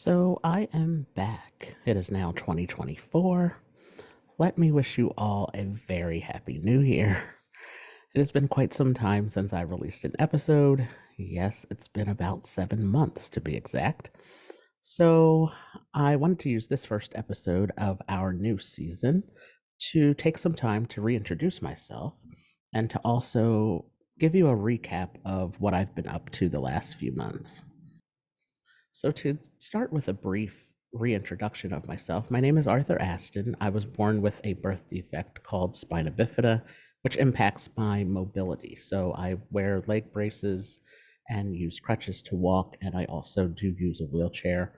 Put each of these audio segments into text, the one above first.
So I am back. It is now 2024. Let me wish you all a very happy new year. It has been quite some time since I released an episode. Yes, it's been about 7 months to be exact. So I wanted to use this first episode of our new season to take some time to reintroduce myself and to also give you a recap of what I've been up to the last few months. So, to start with a brief reintroduction of myself, my name is Arthur Aston. I was born with a birth defect called spina bifida, which impacts my mobility. So, I wear leg braces and use crutches to walk, and I also do use a wheelchair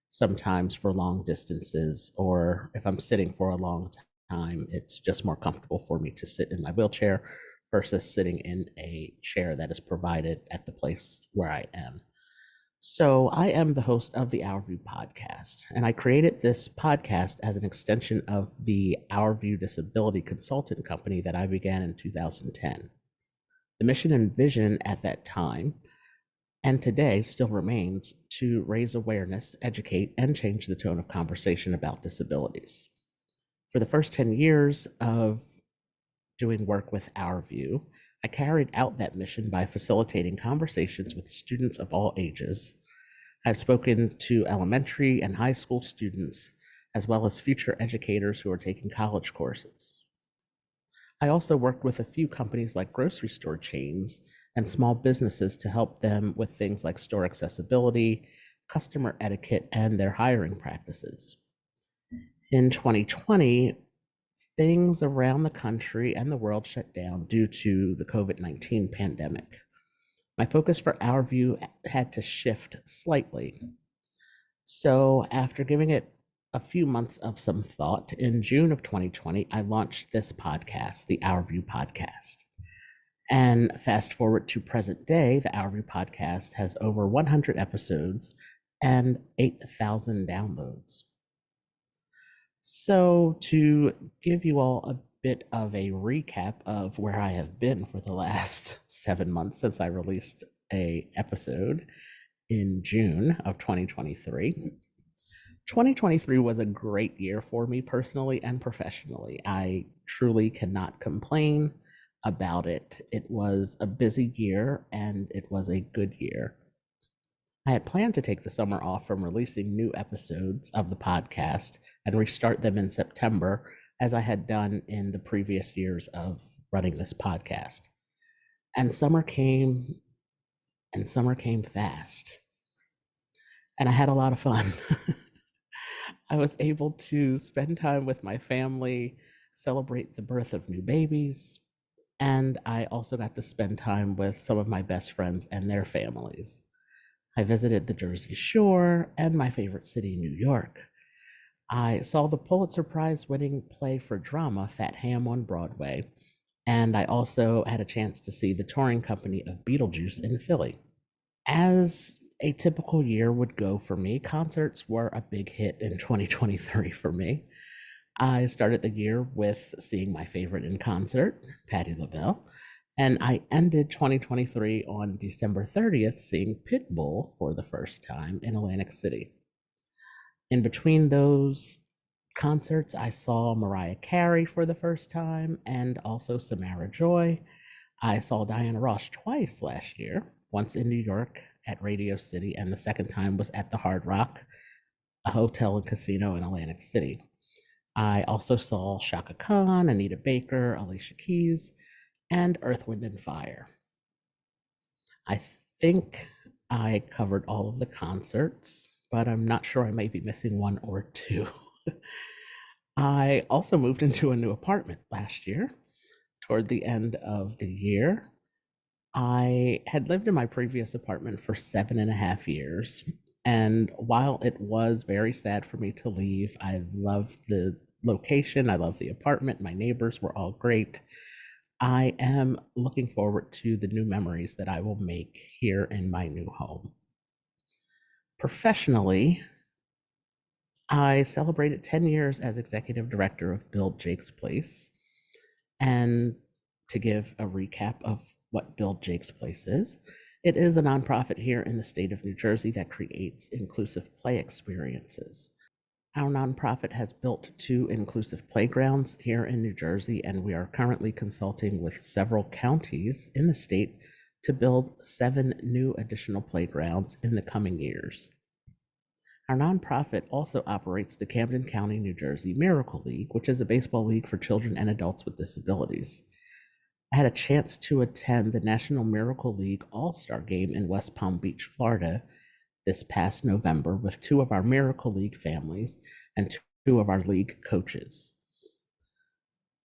sometimes for long distances, or if I'm sitting for a long time, it's just more comfortable for me to sit in my wheelchair versus sitting in a chair that is provided at the place where I am. So, I am the host of the OurView Podcast, and I created this podcast as an extension of the OurView Disability Consultant Company that I began in 2010. The mission and vision at that time, and today still remains, to raise awareness, educate, and change the tone of conversation about disabilities. For the first 10 years of doing work with OurView, I carried out that mission by facilitating conversations with students of all ages. I've spoken to elementary and high school students, as well as future educators who are taking college courses. I also worked with a few companies like grocery store chains and small businesses to help them with things like store accessibility, customer etiquette, and their hiring practices. In 2020, things around the country and the world shut down due to the COVID-19 pandemic. My focus for OurView had to shift slightly. So, after giving it a few months of some thought, in June of 2020, I launched this podcast, the OurView Podcast. And fast forward to present day, the OurView Podcast has over 100 episodes and 8,000 downloads. So, to give you all a bit of a recap of where I have been for the last 7 months since I released a episode in June of 2023. 2023 was a great year for me personally and professionally. I truly cannot complain about it. It was a busy year and it was a good year. I had planned to take the summer off from releasing new episodes of the podcast and restart them in September, as I had done in the previous years of running this podcast. And summer came fast. And I had a lot of fun. I was able to spend time with my family, celebrate the birth of new babies, and I also got to spend time with some of my best friends and their families. I visited the Jersey Shore and my favorite city, New York. I saw the Pulitzer Prize winning play for drama, Fat Ham, on Broadway, and I also had a chance to see the touring company of Beetlejuice in Philly. As a typical year would go for me, concerts were a big hit in 2023 for me. I started the year with seeing my favorite in concert, Patti LaBelle, and I ended 2023 on December 30th seeing Pitbull for the first time in Atlantic City. In between those concerts, I saw Mariah Carey for the first time and also Samara Joy. I saw Diana Ross twice last year, once in New York at Radio City, and the second time was at the Hard Rock, a hotel and casino in Atlantic City. I also saw Shaka Khan, Anita Baker, Alicia Keys, and Earth, Wind, and Fire. I think I covered all of the concerts, but I'm not sure, I might be missing one or two. I also moved into a new apartment last year, toward the end of the year. I had lived in my previous apartment for 7.5 years, and while it was very sad for me to leave, I loved the location, I loved the apartment, my neighbors were all great. I am looking forward to the new memories that I will make here in my new home. Professionally, I celebrated 10 years as executive director of Build Jake's Place. And to give a recap of what Build Jake's Place is, It is a nonprofit here in the state of New Jersey that creates inclusive play experiences. Our nonprofit has built 2 inclusive playgrounds here in New Jersey, and we are currently consulting with several counties in the state to build 7 new additional playgrounds in the coming years. Our nonprofit also operates the Camden County, New Jersey Miracle League, which is a baseball league for children and adults with disabilities. I had a chance to attend the National Miracle League All-Star Game in West Palm Beach, Florida this past November with 2 of our Miracle League families and 2 of our league coaches.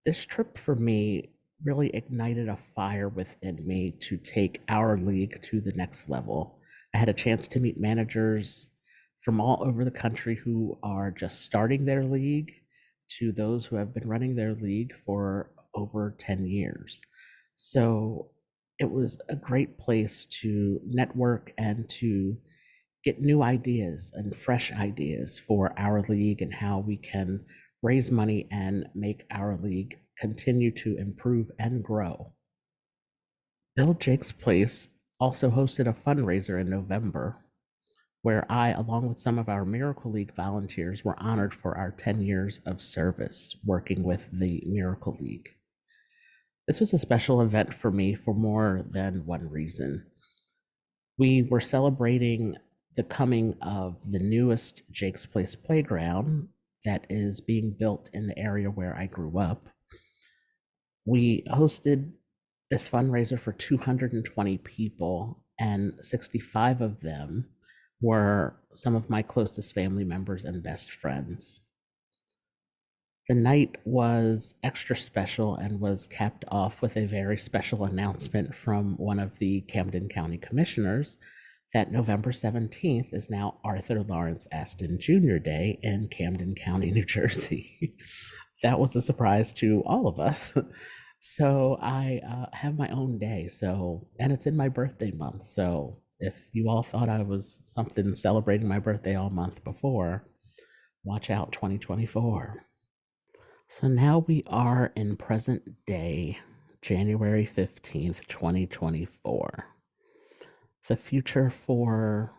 This trip for me really ignited a fire within me to take our league to the next level. I had a chance to meet managers from all over the country who are just starting their league to those who have been running their league for over 10 years. So it was a great place to network and to get new ideas and fresh ideas for our league and how we can raise money and make our league continue to improve and grow. Bill Jake's Place also hosted a fundraiser in November where I, along with some of our Miracle League volunteers, were honored for our 10 years of service working with the Miracle League. This was a special event for me for more than one reason. We were celebrating the coming of the newest Jake's Place playground that is being built in the area where I grew up. We hosted this fundraiser for 220 people, and 65 of them were some of my closest family members and best friends. The night was extra special and was capped off with a very special announcement from one of the Camden County Commissioners that November 17th is now Arthur Lawrence Aston Jr. Day in Camden County, New Jersey. That was a surprise to all of us. So I have my own day. And it's in my birthday month. So if you all thought I was something celebrating my birthday all month before, watch out 2024. So now we are in present day, January 15th, 2024. The future for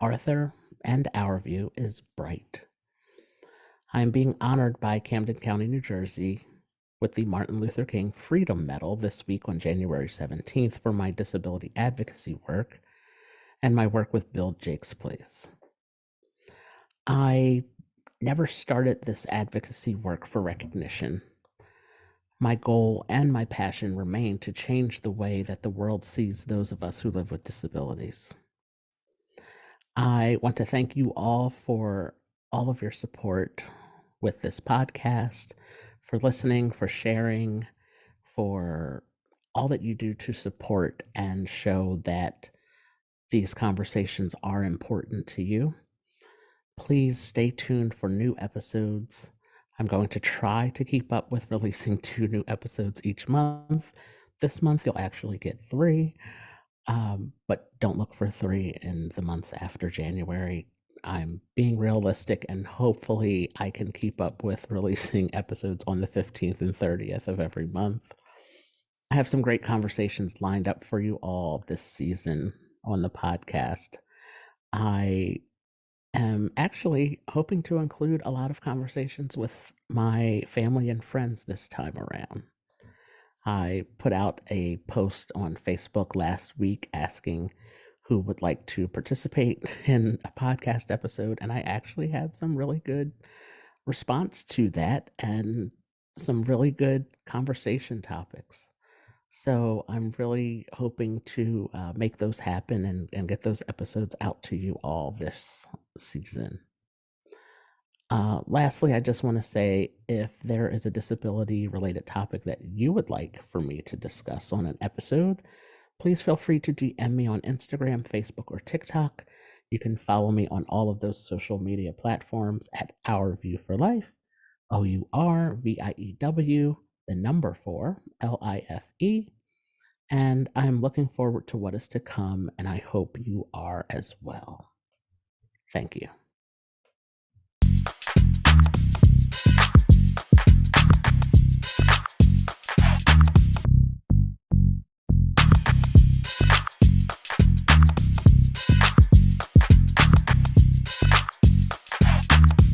Arthur and OurView is bright. I am being honored by Camden County, New Jersey with the Martin Luther King Freedom Medal this week on January 17th for my disability advocacy work and my work with Bill Jake's Place. I never started this advocacy work for recognition. My goal and my passion remain to change the way that the world sees those of us who live with disabilities. I want to thank you all for all of your support with this podcast, for listening, for sharing, for all that you do to support and show that these conversations are important to you. Please stay tuned for new episodes. I'm going to try to keep up with releasing 2 new episodes each month. This month you'll actually get 3, but don't look for 3 in the months after January. I'm being realistic, and hopefully I can keep up with releasing episodes on the 15th and 30th of every month. I have some great conversations lined up for you all this season on the podcast. I am actually hoping to include a lot of conversations with my family and friends this time around. I put out a post on Facebook last week asking who would like to participate in a podcast episode, and I actually had some really good response to that and some really good conversation topics. So I'm really hoping to make those happen and get those episodes out to you all this season. Lastly, I just want to say if there is a disability related topic that you would like for me to discuss on an episode, please feel free to DM me on Instagram, Facebook, or TikTok. You can follow me on all of those social media platforms at OurView for Life, OurView, the number 4, LIFE. And I'm looking forward to what is to come, and I hope you are as well. Thank you.